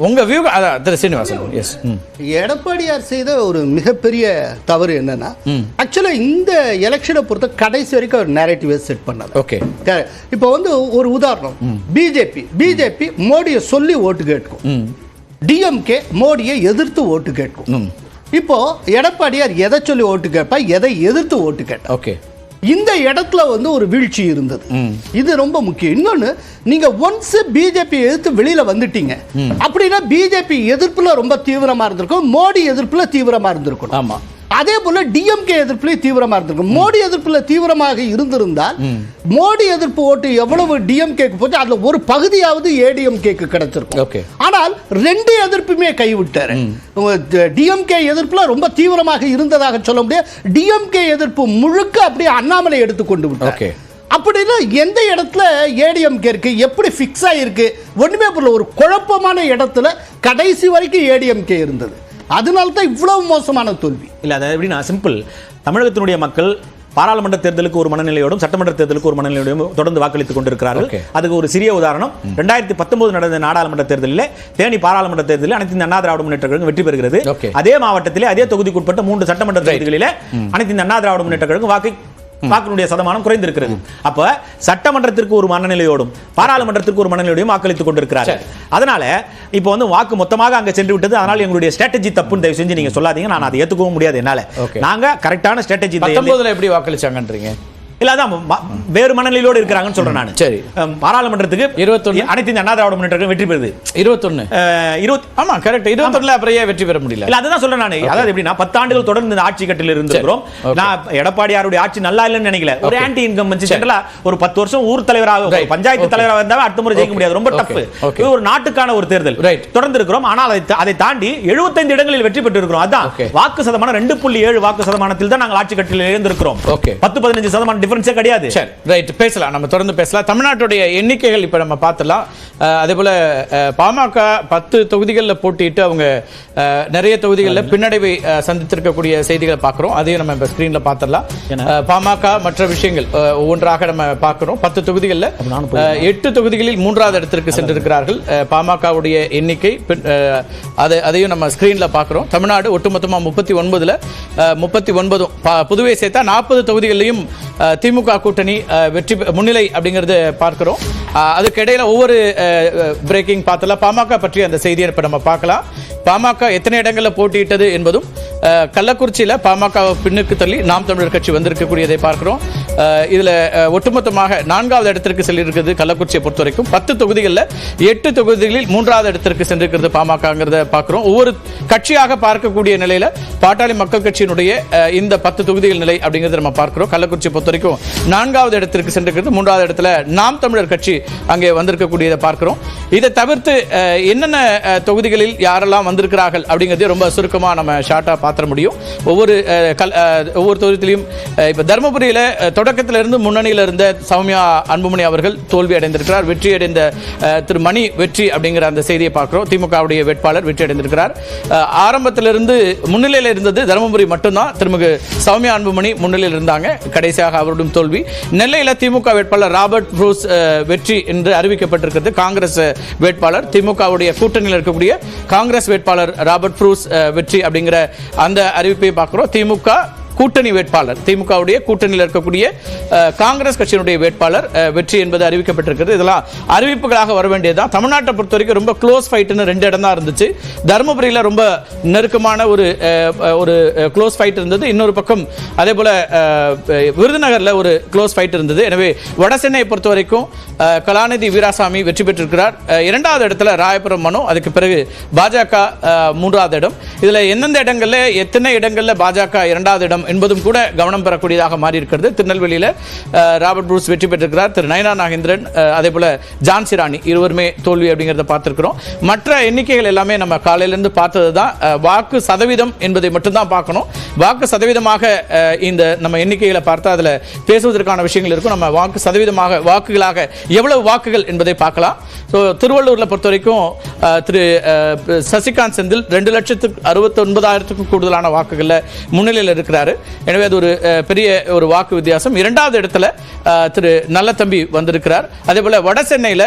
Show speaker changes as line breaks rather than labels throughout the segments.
உங்க வியூ திரு சீனிவாசன். எஸ்,
எடப்பாடியார் செய்த ஒரு மிகப்பெரிய தவறு என்னன்னா, ஆக்சுவலா இந்த எலெக்ஷனை பொறுத்த கடைசி வரைக்கும் ஒரு நேரேட்டிவ் செட் பண்ணாரு.
ஓகே,
இப்போ வந்து ஒரு உதாரணம், பிஜேபி மோடியை சொல்லி ஓட்டு கேட்கும், டிஎம்கே மோடியை எதிர்த்து ஓட்டு கேட்கும். இப்போ எடப்பாடியார் எதை சொல்லி ஓட்டு கேட்பா, எதை எதிர்த்து ஓட்டு கேட்டா?
ஓகே,
இந்த இடத்துல வந்து ஒரு வீழ்ச்சி இருந்தது. இது ரொம்ப முக்கியம். இன்னொன்னு, நீங்க ஒன்ஸ் பிஜேபி எதிர்த்து வெளியில வந்துட்டீங்க அப்படின்னா பிஜேபி எதிர்ப்புல ரொம்ப தீவிரமா இருந்திருக்கும், மோடி எதிர்ப்புல தீவிரமா இருந்திருக்கும்.
ஆமா,
அதே போல டிஎம்கே எதிர்ப்புல தீவிரமா இருந்திருக்கும். மோடி எதிர்ப்புல தீவிரமாக இருந்திருந்தால் மோடி எதிர்ப்பு ஓட்டு எவ்வளவு டிஎம்கேக்கு போச்சு, அதுல ஒரு பகுதியாவது ஏடிஎம்கேக்கு கிடைச்சிருக்கும். ஆனால் ரெண்டு எதிர்ப்புமே கைவிட்டாரு. டிஎம்கே எதிர்ப்புல ரொம்ப தீவிரமாக இருந்ததாக சொல்ல முடியாது. டிஎம்கே எதிர்ப்பு முழுக்க அப்படியே அண்ணாமலை எடுத்துக்கொண்டு விட்டார். அப்படின்னா எந்த இடத்துல ஏடிஎம்கே இருக்கு, எப்படி ஃபிக்ஸ் ஆயிருக்கு, ஒண்ணுமே புரியல. ஒரு குழப்பமான இடத்துல கடைசி வரைக்கும் ஏடிஎம்கே இருந்தது. அதனால தான் இவ்வளவு மோசமான தோல்வி.
இல்ல, அது எப்படின்னா சிம்பிள். தமிழகத்தினுடைய மக்கள் பாராளுமன்ற தேர்தலுக்கு ஒரு மனநிலையோடும் சட்டமன்ற தேர்தலுக்கு ஒரு மனநிலையோடும் தொடர்ந்து வாக்களித்துக் கொண்டிருக்கிறார்கள். அதுக்கு ஒரு சிறிய உதாரணம், 2019 நடந்த நாடாளுமன்ற தேர்தலில், தேனி பாராளுமன்ற தேர்தலில் அனைத்து இந்திய அண்ணா திராவிட முன்னேற்ற கழகம் வெற்றி பெறுகிறது. அதே மாவட்டத்திலே அதே தொகுதிக்குட்பட்ட 3 சட்டமன்ற தொகுதிகளில் அனைத்து இந்திய அண்ணா திராவிட முன்னேற்ற கழகம் வாக்கினுடைய சதமானம் குறைந்திருக்கிறது. அப்ப சட்டமன்றத்திற்கு ஒரு மனநிலையோடும் பாராளுமன்றத்திற்கு ஒரு மனநிலையோடும் வாக்களித்துக் கொண்டிருக்கிறார்கள். அதனால இப்போ வந்து வாக்கு மொத்தமாக அங்க சென்று விட்டது. அதனால எங்களுடைய ஸ்ட்ராட்டஜி தப்புன்னு தயவு செஞ்சு நீங்க சொல்லாதீங்க. நான் அதை ஏத்துக்கவும் முடியாது. என்னால நாங்க கரெக்டான ஸ்ட்ராட்டஜி.
19 எப்படி வாக்களிச்சாங்கன்றீங்க?
இல்ல, அதான் வேறு மனநிலையோடு இருக்கிறாங்கன்னு சொல்றேன் நான். சரி, பாராளுமன்றத்துக்கு 21 அனைத்து இந்திய அண்ணா திராவிட முன்னேற்ற கழகம் வெற்றி பெறுது. 21 ஆமா கரெக்ட். 21ல அப்புறம் ஏன் வெற்றி பெற முடியல? இல்ல, அதுதான் சொல்றேன் நான். அதாவது எப்படின்னா 10 ஆண்டுகள் தொடர்ந்து இந்த ஆட்சி கட்டில இருந்திருக்கிறோம். நான் எடப்பாடியாருடைய ஆட்சி நல்லா இல்லைன்னு நினைக்கல. ஒரு ஆன்டி இன்கம் ஜெனரலா ஒரு 10 வருஷம் ஊர் தலைவராக பஞ்சாயத்து தலைவராக இருந்தா அடுத்த முறை ஜெயிக்க முடியாது. ரொம்ப டஃப். இது ஒரு நாட்டுக்கான ஒரு தேர்தல் தொடர்ந்து இருக்கிறோம். ஆனால் அதை தாண்டி 75 இடங்களில் வெற்றி பெற்று இருக்கிறோம். அதான் வாக்கு சதமானம் 2.7 வாக்கு சதமானத்தில் தான் நாங்கள் ஆட்சி கட்டில இருந்திருக்கிறோம். 10-15% டிஃபரன்ஸே கிடையாது.
சரி, ரைட், பேசலாம், நம்ம தொடர்ந்து பேசலாம். தமிழ்நாட்டுடைய எண்ணிக்கைகள் இப்ப நம்ம பார்த்தலாம். அதே போல பாமக 10 தொகுதிகளில் போட்டிட்டு அவங்க நிறைய தொகுதிகளில் பின்னடைவை சந்தித்திருக்கக்கூடிய செய்திகளை பார்க்கிறோம். அதையும் நம்ம இப்ப ஸ்கிரீன்ல பார்த்துடலாம். பாமக மற்ற விஷயங்கள் ஒவ்வொன்றாக நம்ம பார்க்கிறோம். 10 தொகுதிகளில் 8 தொகுதிகளில் 3வது இடத்திற்கு சென்றிருக்கிறார்கள் பாமகவுடைய எண்ணிக்கை. அதையும் நம்ம ஸ்கிரீன்ல பார்க்கிறோம். தமிழ்நாடு ஒட்டுமொத்தமா 39ல 39 புதுவை சேர்த்தா 40 தொகுதிகளிலும் திமுக கூட்டணி வெற்றி முன்னிலை அப்படிங்கறது பார்க்கிறோம். அதுக்கு இடையில ஒவ்வொரு பிரேக்கிங் பார்த்தல பாமக பற்றி அந்த செய்தியை இப்ப நம்ம பார்க்கலாம். பாமக எத்தனை இடங்களில் போட்டியிட்டது என்பதும், கள்ளக்குறிச்சியில் பாமக பின்னுக்கு தள்ளி நாம் தமிழர் கட்சி வந்திருக்கக்கூடியதை பார்க்கிறோம். இதுல ஒட்டுமொத்தமாக 4வது இடத்திற்கு செல்லிருக்கிறது கள்ளக்குறிச்சியை பொறுத்த வரைக்கும். 10 தொகுதிகளில் 8 தொகுதிகளில் 3வது இடத்திற்கு சென்றிருக்கிறது பாமகங்கிறத பார்க்கிறோம். ஒவ்வொரு கட்சியாக பார்க்கக்கூடிய நிலையில பாட்டாளி மக்கள் கட்சியினுடைய இந்த 10 தொகுதிகள் நிலை அப்படிங்கறத நம்ம பார்க்கிறோம். கள்ளக்குறிச்சி பொறுத்த வரைக்கும் 4வது இடத்திற்கு சென்றிருக்கிறது. 3வது இடத்துல நாம் தமிழர் கட்சி அங்கே வந்திருக்கக்கூடியதை பார்க்கிறோம். இதை தவிர்த்து என்னென்ன தொகுதிகளில் யாரெல்லாம் வந்திருக்கிறார்கள் அப்படிங்கிறதே ரொம்ப சுருக்கமா நம்ம ஷார்ட்டா பார்த்துட முடியும். ஒவ்வொரு தொகுதியிலும் இப்ப தர்மபுரியில தொடக்கத்திலிருந்து முன்னணியில் இருந்த சௌமியா அன்புமணி அவர்கள் தோல்வி அடைந்திருக்கிறார். வெற்றி அடைந்த திரு மணி வெற்றி அப்படிங்கிற அந்த செய்தியை பார்க்கிறோம். திமுகவுடைய வேட்பாளர் வெற்றி அடைந்திருக்கிறார். ஆரம்பத்திலிருந்து முன்னிலையில் இருந்தது தர்மபுரி மட்டும்தான். திருமிகு சௌமியா அன்புமணி முன்னிலையில் இருந்தாங்க. கடைசியாக அவருடைய தோல்வி. நெல்லையில் திமுக வேட்பாளர் ராபர்ட் ப்ரூஸ் வெற்றி என்று அறிவிக்கப்பட்டிருக்கிறது. காங்கிரஸ் வேட்பாளர் திமுகவுடைய கூட்டணியில் இருக்கக்கூடிய காங்கிரஸ் வேட்பாளர் ராபர்ட் ப்ரூஸ் வெற்றி அப்படிங்கிற அந்த அறிவிப்பை பார்க்கிறோம். திமுக கூட்டணி வேட்பாளர், திமுகவுடைய கூட்டணியில் இருக்கக்கூடிய காங்கிரஸ் கட்சியினுடைய வேட்பாளர் வெற்றி என்பது அறிவிக்கப்பட்டிருக்கிறது. இதெல்லாம் அறிவிப்புகளாக வர வேண்டியதுதான். தமிழ்நாட்டை பொறுத்த வரைக்கும் ரொம்ப க்ளோஸ் ஃபைட்னு 2 இடம் தான் இருந்துச்சு. தருமபுரியில் ரொம்ப நெருக்கமான ஒரு க்ளோஸ் ஃபைட் இருந்தது. இன்னொரு பக்கம் அதே போல விருதுநகரில் ஒரு க்ளோஸ் ஃபைட் இருந்தது. எனவே வடசென்னையை பொறுத்த வரைக்கும் கலாநிதி வீராசாமி வெற்றி பெற்றிருக்கிறார். 2வது இடத்துல ராயபுரம் மனு, அதுக்கு பிறகு பாஜக 3வது இடம். இதுல எந்தெந்த இடங்கள்ல எத்தனை இடங்கள்ல பாஜக 2வது இடம் என்பதும் கூட கவனம் பெறக்கூடியதாக மாறி இருக்கிறது. திருநெல்வேலியில் ராபர்ட் ப்ரூஸ் வெற்றி பெற்றிருக்கிறார். திரு நயனா நாகேந்திரன், அதே போல ஜான்சி ராணி இருவருமே தோல்வி அப்படிங்கிறத பார்த்திருக்கிறோம். மற்ற எண்ணிக்கைகள் எல்லாமே நம்ம காலையிலிருந்து பார்த்தது தான். வாக்கு சதவீதம் என்பதை மட்டும்தான் பார்க்கணும். வாக்கு சதவீதமாக இந்த நம்ம எண்ணிக்கைகளை பார்த்தா அதில் பேசுவதற்கான விஷயங்கள் இருக்கும். நம்ம வாக்கு சதவீதமாக வாக்குகளாக எவ்வளவு வாக்குகள் என்பதை பார்க்கலாம். திருவள்ளூரில் பொறுத்த வரைக்கும் திரு சசிகாந்த் செந்தில் 2,69,000 கூடுதலான வாக்குகளில் முன்னிலையில் இருக்கிறார். எனவே அது ஒரு பெரிய ஒரு வாக்கு வித்தியாசம். 2வது இடத்துல திரு நல்லதம்பி வந்திருக்கிறார். அதே போல வட சென்னையில்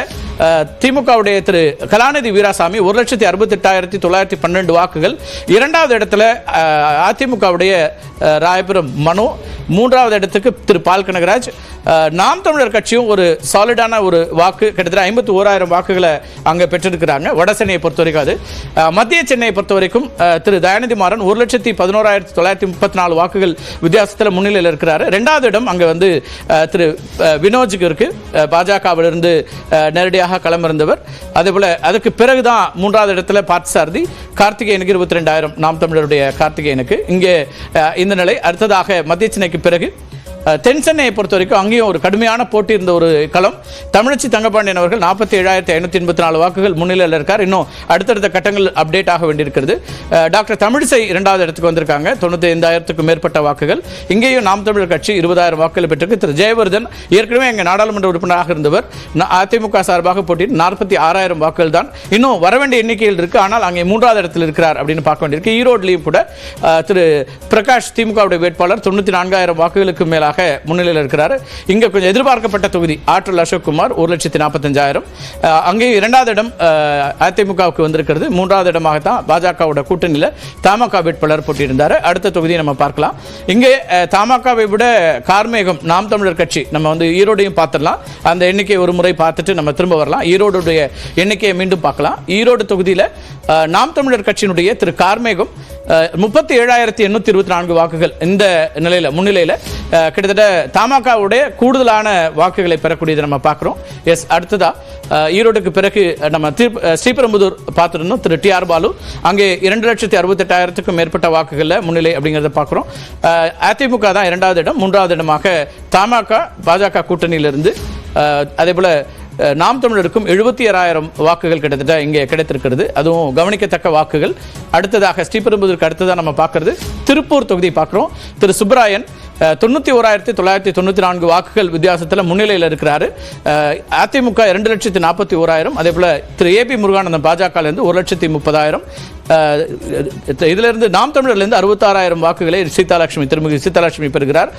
திமுகவுடைய திரு கலாநிதி வீராசாமி 1,68,912 வாக்குகள். இரண்டாவது இடத்துல அதிமுகவுடைய ராயபுரம் மனோ, மூன்றாவது இடத்துக்கு திரு பால் கனகராஜ். நாம் தமிழர் கட்சியும் ஒரு சாலிடான ஒரு வாக்கு கிட்டத்தட்ட 51,000 வாக்குகளை அங்கே பெற்றிருக்கிறாங்க. வட சென்னையை பொறுத்த வரைக்கும் அது. மத்திய சென்னையை பொறுத்த வரைக்கும் திரு தயாநிதி மாறன் 1,11,934 வாக்குகள் வித்தியாசத்தில் முன்னிலையில் இருக்கிறாரு. ரெண்டாவது இடம் அங்கே வந்து திரு வினோஜுக்கு இருக்கு, பாஜகவிலிருந்து நேரடியாக களமிருந்தவர். அதே போல அதுக்கு பிறகுதான் மூன்றாவது இடத்துல பார்த்தசாரதி, கார்த்திகேயனுக்கு 22,000 நாம் தமிழருடைய கார்த்திகேயனுக்கு. இங்கே இந்த நிலை. அடுத்ததாக மத்திய சென்னைக்கு பிறகு தென் சென்னையை பொறுத்த வரைக்கும் அங்கேயும் ஒரு கடுமையான போட்டி இருந்த ஒரு களம். தமிழச்சி தங்கபாண்டியன் அவர்கள் 47,584 வாக்குகள் முன்னிலையில் இருக்கார். இன்னும் அடுத்தடுத்த கட்டங்கள் அப்டேட் ஆக வேண்டியிருக்கிறது. டாக்டர் தமிழிசை இரண்டாவது இடத்துக்கு வந்திருக்காங்க, 95,000க்கும் மேற்பட்ட வாக்குகள். இங்கேயும் நாம் தமிழர் கட்சி 20,000 வாக்குகள் பெற்றிருக்கு. திரு ஜெயவர்தன் ஏற்கனவே எங்கள் நாடாளுமன்ற உறுப்பினராக இருந்தவர், அதிமுக சார்பாக போட்டிட்டு 46,000 வாக்குகள் தான். இன்னும் வரவேண்டிய எண்ணிக்கையில் இருக்கு, ஆனால் அங்கே மூன்றாவது இடத்தில் இருக்கிறார் அப்படின்னு பார்க்க வேண்டியிருக்கு. ஈரோட்லையும் கூட திரு பிரகாஷ் திமுகவுடைய வேட்பாளர் 94,000 வாக்குகளுக்கு மேலாக முன்னிலையில் இருக்கிறார். இங்க கொஞ்சம் எதிர்பார்க்கப்பட்ட தொகுதி ஆற்றல் அசோக்குமார் 1,45,000. அங்கேயும் இரண்டாவது இடம் அதிமுகவுக்கு வந்திருக்கிறது. மூன்றாவது இடமாக தான் பாஜகவோட கூட்டணியில் தமாக வேட்பாளர் போட்டியிருந்தார். அடுத்த தொகுதியை நம்ம பார்க்கலாம். இங்கே தமாகவை விட கார்மேகம் நாம் தமிழர் கட்சி, நம்ம வந்து ஈரோடையும் பார்த்துடலாம். அந்த எண்ணிக்கை ஒரு முறை பார்த்துட்டு நம்ம திரும்ப வரலாம். ஈரோடுடைய எண்ணிக்கையை மீண்டும் பார்க்கலாம். ஈரோடு தொகுதியில் நாம் தமிழர் கட்சியினுடைய திரு கார்மேகம் 37,824 வாக்குகள் இந்த நிலையில முன்னிலையில் கிட்டத்தட்ட தமாகவுடைய கூடுதலான வாக்குகளை பெறக்கூடியதை நம்ம பார்க்கிறோம். எஸ், அடுத்ததா ஈரோடுக்கு பிறகு நம்ம ஸ்ரீபெரும்புதூர் பார்த்துருந்தோம். திரு டி ஆர் பாலு அங்கே 2,68,000க்கும் மேற்பட்ட வாக்குகளில் முன்னிலை அப்படிங்கிறத பார்க்குறோம். அதிமுக தான் இரண்டாவது இடம். மூன்றாவது இடமாக தமாக பாஜக கூட்டணியிலிருந்து அதே போல நாம் தமிழருக்கும் 76,000 வாக்குகள் கிட்டத்தட்ட இங்கே கிடைத்திருக்கிறது. அதுவும் கவனிக்கத்தக்க வாக்குகள். அடுத்ததாக ஸ்ரீபெரும்புதூருக்கு அடுத்ததாக நம்ம பார்க்கறது திருப்பூர் தொகுதி பார்க்குறோம். திரு சுப்பராயன் 91,994 வாக்குகள் வித்தியாசத்தில் முன்னிலையில் இருக்கிறாரு. அதிமுக 2,41,000. அதே போல திரு ஏபி முருகானந்தம் பாஜகலேருந்து 1,30,000. இதிலிருந்து நாம் தமிழர்லேருந்து 66,000 வாக்குகளை திருமிகு சீதாலட்சுமி பெறுகிறார்.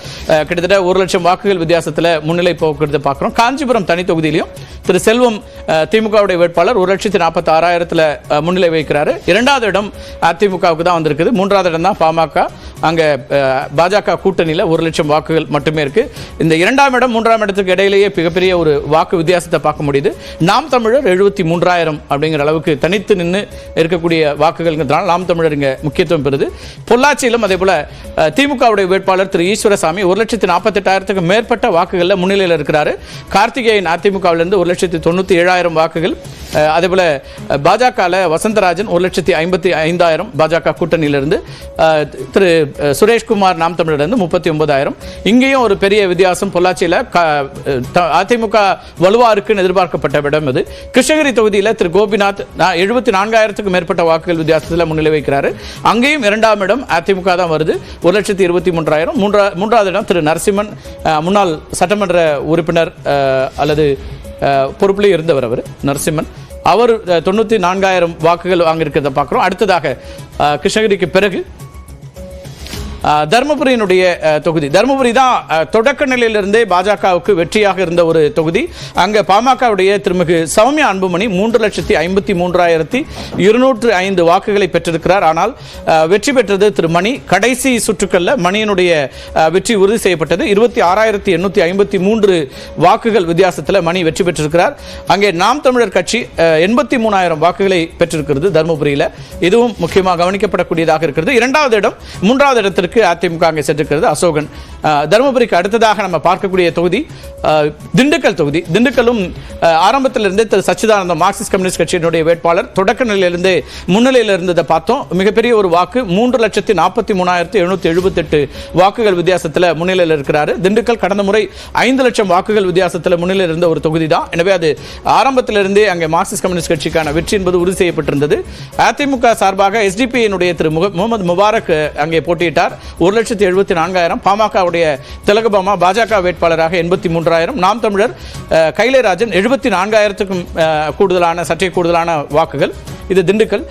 கிட்டத்தட்ட 1,00,000 வாக்குகள் வித்தியாசத்தில் முன்னிலை போக்குவரத்து பார்க்கிறோம். காஞ்சிபுரம் தனி தொகுதியிலையும் திரு செல்வம் திமுகவுடைய வேட்பாளர் 1,46,000 முன்னிலை வைக்கிறாரு. இரண்டாவது இடம் அதிமுகவுக்கு தான் வந்திருக்குது. மூன்றாவது இடம் தான் பாமக. அங்கே பாஜக கூட்டணியில் 1,00,000 வாக்குகள் மட்டுமே இருக்கு. இந்த இரண்டாம் இடம் மூன்றாம் இடத்துக்கு இடையிலேயே மிகப்பெரிய ஒரு வாக்கு வித்தியாசத்தை பார்க்க முடியுது. நாம் தமிழர் 73,000 அப்படிங்கிற அளவுக்கு தனித்து நின்று இருக்கக்கூடிய வாக்குகள் நாம் தமிழர் இங்க முக்கியத்துவம் பெறுது. பொள்ளாச்சியிலும் அதே போல திமுகவுடைய வேட்பாளர் திரு ஈஸ்வரசாமி 1,48,000க்கும் மேற்பட்ட வாக்குகளில் முன்னிலையில் இருக்கிறாரு. கார்த்திகேயன் அதிமுகவிலிருந்து 1,97,000 வாக்குகள். அதே போல பாஜக வசந்தராஜன் 1,55,000 பாஜக கூட்டணியிலிருந்து. திரு சுரேஷ்குமார் நாம் தமிழரிலிருந்து 39,000. இங்கேயும் ஒரு பெரிய வித்தியாசம். பொள்ளாச்சியில் அதிமுக வலுவா இருக்குன்னு எதிர்பார்க்கப்பட்ட இடம் இது. கிருஷ்ணகிரி தொகுதியில் திரு கோபிநாத் 74,000க்கும் மேற்பட்ட வாக்குகள் வித்தியாசத்தில் முன்னிலை வைக்கிறாரு. அங்கேயும் இரண்டாம் இடம் அதிமுக தான் வருது, 1,23,000. மூன்றாவது இடம் திரு நரசிம்மன், முன்னாள் சட்டமன்ற உறுப்பினர் அல்லது பொறுப்பிலே இருந்தவர் அவர் நரசிம்மன். அவர் 94,000 வாக்குகள் வாங்கியிருக்கிறத பார்க்குறோம். அடுத்ததாக கிருஷ்ணகிரிக்கு பிறகு தர்மபுரியினுடைய தொகுதி. தர்மபுரி தான் தொடக்க நிலையிலிருந்தே பாஜகவுக்கு வெற்றியாக இருந்த ஒரு தொகுதி. அங்கே பாமகவுடைய திருமிகு சௌமியா அன்புமணி 3,53,205 வாக்குகளை பெற்றிருக்கிறார். ஆனால் வெற்றி பெற்றது திரு மணி. கடைசி சுற்றுக்களில் மணியினுடைய வெற்றி உறுதி செய்யப்பட்டது. 26,853 வாக்குகள் வித்தியாசத்தில் மணி வெற்றி பெற்றிருக்கிறார். அங்கே நாம் தமிழர் கட்சி 83,000 வாக்குகளை பெற்றிருக்கிறது தர்மபுரியில். இதுவும் முக்கியமாக கவனிக்கப்படக்கூடியதாக இருக்கிறது. இரண்டாவது இடம் மூன்றாவது இடத்திற்கு அதிமுக அங்கே சென்றிருக்கிறது. அசோகன். தருமபுரிக்கு அடுத்ததாக நம்ம பார்க்கக்கூடிய தொகுதி திண்டுக்கல் தொகுதி. திண்டுக்கலும் ஆரம்பத்திலிருந்தே திரு சச்சிதானந்தம் மார்க்சிஸ்ட் கம்யூனிஸ்ட் கட்சியினுடைய வேட்பாளர் தொடக்க நிலையிலிருந்து முன்னிலையில் இருந்ததை பார்த்தோம். மிகப்பெரிய ஒரு வாக்கு 3,43,778 வாக்குகள் வித்தியாசத்தில் முன்னிலையில் இருக்கிறார். திண்டுக்கல் கடந்த முறை 5,00,000 வாக்குகள் வித்தியாசத்தில் முன்னிலையில் இருந்த ஒரு தொகுதி தான். எனவே அது ஆரம்பத்திலிருந்தே அங்கே மார்க்சிஸ்ட் கம்யூனிஸ்ட் கட்சிக்கான வெற்றி என்பது உறுதி செய்யப்பட்டிருந்தது. அதிமுக சார்பாக எஸ்டிபியினுடைய திரு முகமது முபாரக் அங்கே போட்டியிட்டார். 1,74,000. பாமகவுடைய திலகபாமா பாஜக வேட்பாளராக 83,000. நாம் தமிழர் கைலேராஜன் 74,000க்கும் கூடுதலான சற்றே கூடுதலான வாக்குகள். இது திண்டுக்கல்.